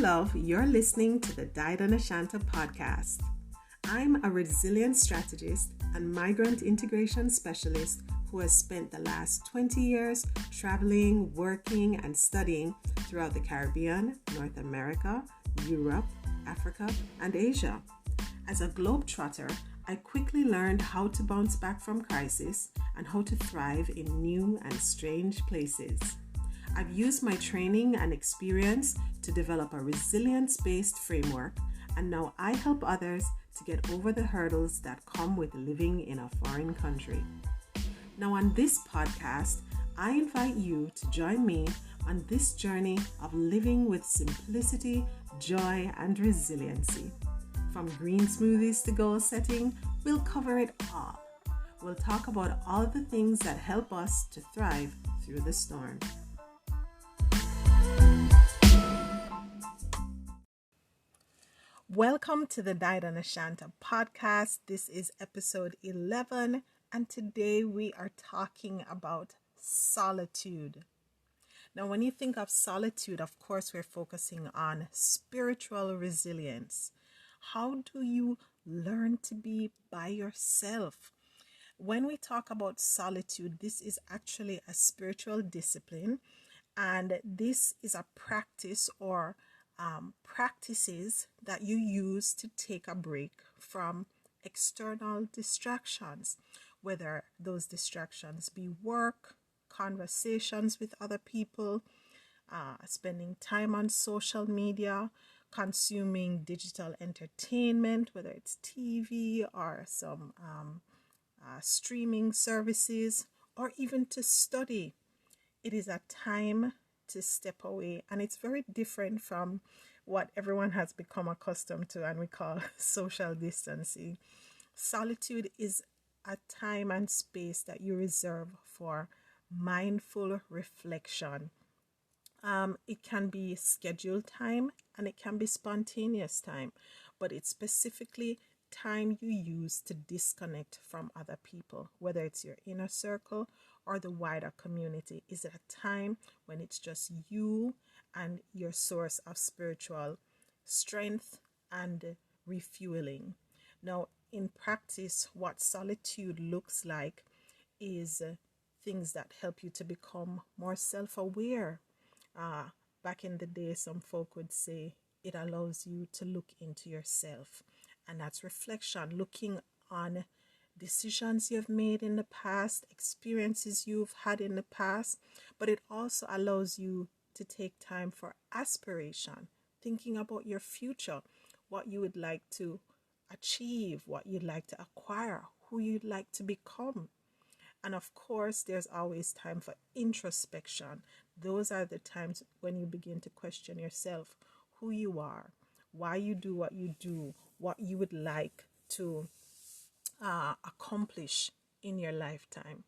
love, you're listening to the Died on Ashanta podcast. I'm a resilience strategist and migrant integration specialist who has spent the last 20 years traveling, working, and studying throughout the Caribbean, North America, Europe, Africa, and Asia. As a globetrotter, I quickly learned how to bounce back from crisis and how to thrive in new and strange places. I've used my training and experience to develop a resilience-based framework, and now I help others to get over the hurdles that come with living in a foreign country. Now on this podcast, I invite you to join me on this journey of living with simplicity, joy, and resiliency. From green smoothies to goal setting, we'll cover it all. We'll talk about all the things that help us to thrive through the storm. Welcome to the Died on Ashanta podcast. This is episode 11, and today we are talking about solitude. Now, when you think of solitude, of course, we're focusing on spiritual resilience. How do you learn to be by yourself? When we talk about solitude, this is actually a spiritual discipline, and this is a practice or practices that you use to take a break from external distractions, whether those distractions be work, conversations with other people, spending time on social media, consuming digital entertainment, whether it's TV or some streaming services, or even to study. It is a time to step away, and it's very different from what everyone has become accustomed to and we call social distancing. Solitude is a time and space that you reserve for mindful reflection. It can be scheduled time and it can be spontaneous time, but it's specifically time you use to disconnect from other people, whether it's your inner circle or the wider community. Is it a time when it's just you and your source of spiritual strength and refueling? Now, in practice, what solitude looks like is things that help you to become more self-aware. Back in the day, some folk would say it allows you to look into yourself. And that's reflection, looking on decisions you've made in the past, experiences you've had in the past, but it also allows you to take time for aspiration, thinking about your future, what you would like to achieve, what you'd like to acquire, who you'd like to become. And of course, there's always time for introspection. Those are the times when you begin to question yourself, who you are, why you do, what you would like to accomplish in your lifetime.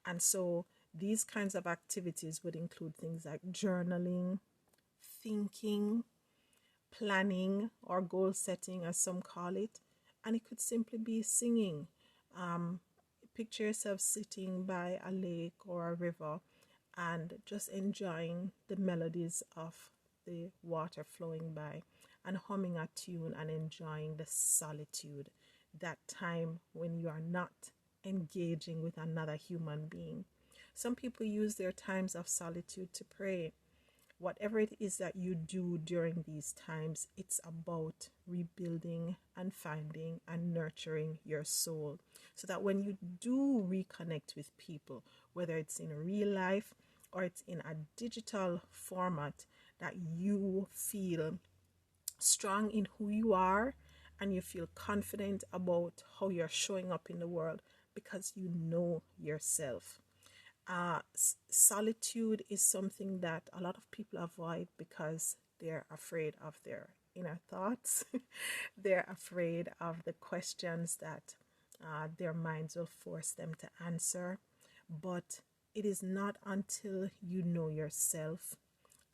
And so these kinds of activities would include things like journaling, thinking, planning, or goal setting, as some call it. And it could simply be singing. Picture yourself sitting by a lake or a river and just enjoying the melodies of the water flowing by and humming a tune and enjoying the solitude, that time when you are not engaging with another human being. Some people use their times of solitude to pray. Whatever it is that you do during these times, it's about rebuilding and finding and nurturing your soul, so that when you do reconnect with people, whether it's in real life or it's in a digital format, that you feel strong in who you are and you feel confident about how you're showing up in the world because you know yourself. Solitude is something that a lot of people avoid because they're afraid of their inner thoughts. They're afraid of the questions that their minds will force them to answer. But it is not until you know yourself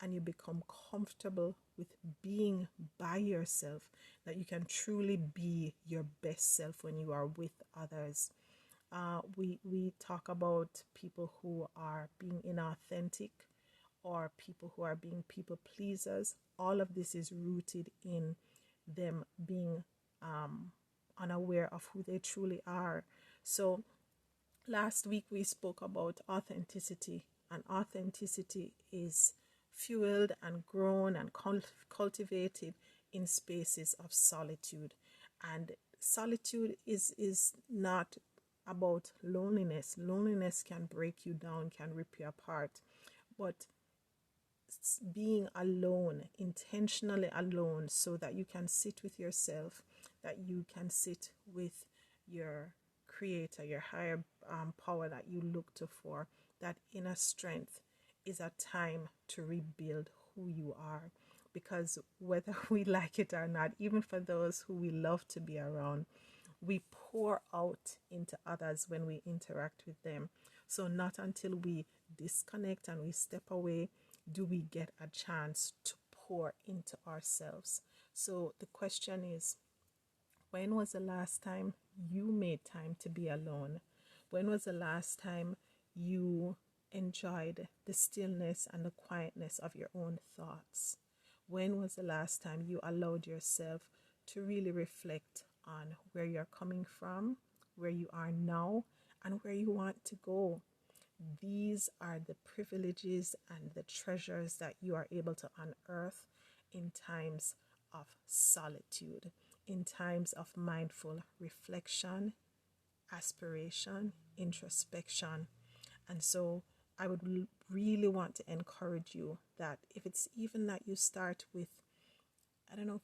and you become comfortable with being by yourself that you can truly be your best self when you are with others. We talk about people who are being inauthentic or people who are being people pleasers. All of this is rooted in them being unaware of who they truly are. So last week we spoke about authenticity, and authenticity is fueled and grown and cultivated in spaces of solitude. And solitude is not about loneliness. Loneliness can break you down, can rip you apart. But being alone, intentionally alone, so that you can sit with yourself, that you can sit with your creator, your higher power that you look to for, that inner strength, is a time to rebuild who you are. Because whether we like it or not, even for those who we love to be around, we pour out into others when we interact with them. So not until we disconnect and we step away do we get a chance to pour into ourselves. So the question is, when was the last time you made time to be alone? When was the last time you enjoyed the stillness and the quietness of your own thoughts? When was the last time you allowed yourself to really reflect on where you're coming from, where you are now, and where you want to go? These are the privileges and the treasures that you are able to unearth in times of solitude, in times of mindful reflection, aspiration, introspection. And so I would really want to encourage you that if it's even that you start with,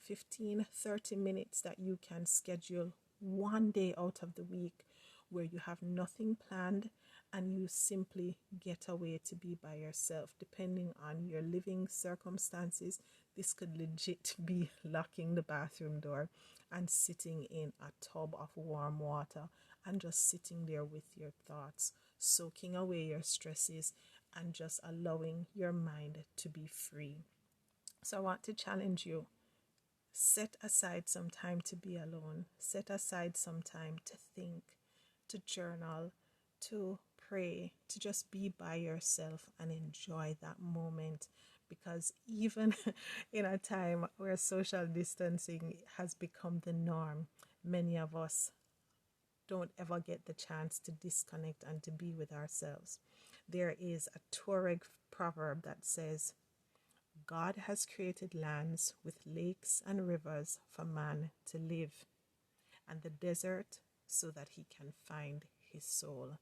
15, 30 minutes that you can schedule one day out of the week where you have nothing planned and you simply get away to be by yourself. Depending on your living circumstances, this could legit be locking the bathroom door and sitting in a tub of warm water and just sitting there with your thoughts, soaking away your stresses and just allowing your mind to be free. So I want to challenge you. Set aside some time to be alone. Set aside some time to think, to journal, to pray, to just be by yourself and enjoy that moment. Because even in a time where social distancing has become the norm, many of us don't ever get the chance to disconnect and to be with ourselves. There is a Tuareg proverb that says, God has created lands with lakes and rivers for man to live, and the desert so that he can find his soul.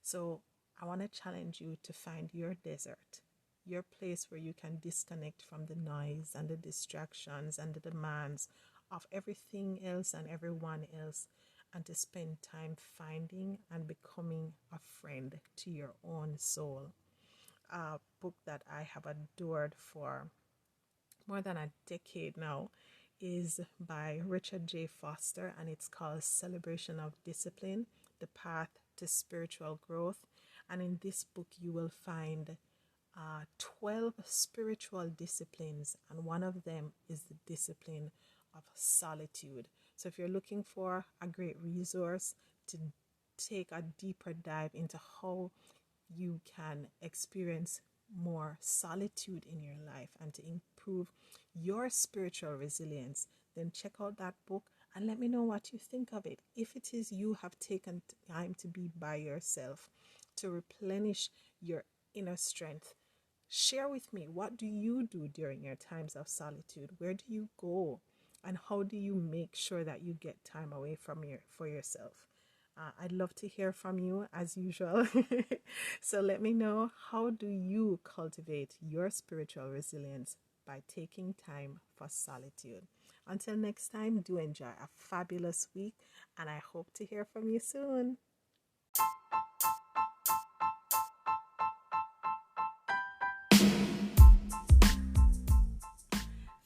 So I want to challenge you to find your desert, your place where you can disconnect from the noise and the distractions and the demands of everything else and everyone else, and to spend time finding and becoming a friend to your own soul. A book that I have adored for more than a decade now is by Richard J. Foster, and it's called Celebration of Discipline, The Path to Spiritual Growth. And in this book you will find 12 spiritual disciplines, and one of them is the discipline of solitude. So if you're looking for a great resource to take a deeper dive into how you can experience more solitude in your life and to improve your spiritual resilience, then check out that book and let me know what you think of it. If it is you have taken time to be by yourself, to replenish your inner strength, share with me, what do you do during your times of solitude? Where do you go? And how do you make sure that you get time away from for yourself? I'd love to hear from you as usual. So let me know, how do you cultivate your spiritual resilience by taking time for solitude? Until next time, do enjoy a fabulous week, and I hope to hear from you soon.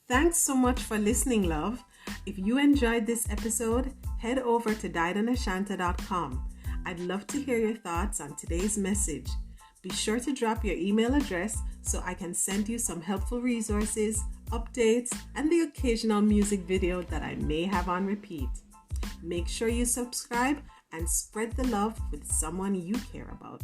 Thanks so much for listening, love. If you enjoyed this episode, head over to didanashanta.com. I'd love to hear your thoughts on today's message. Be sure to drop your email address so I can send you some helpful resources, updates, and the occasional music video that I may have on repeat. Make sure you subscribe and spread the love with someone you care about.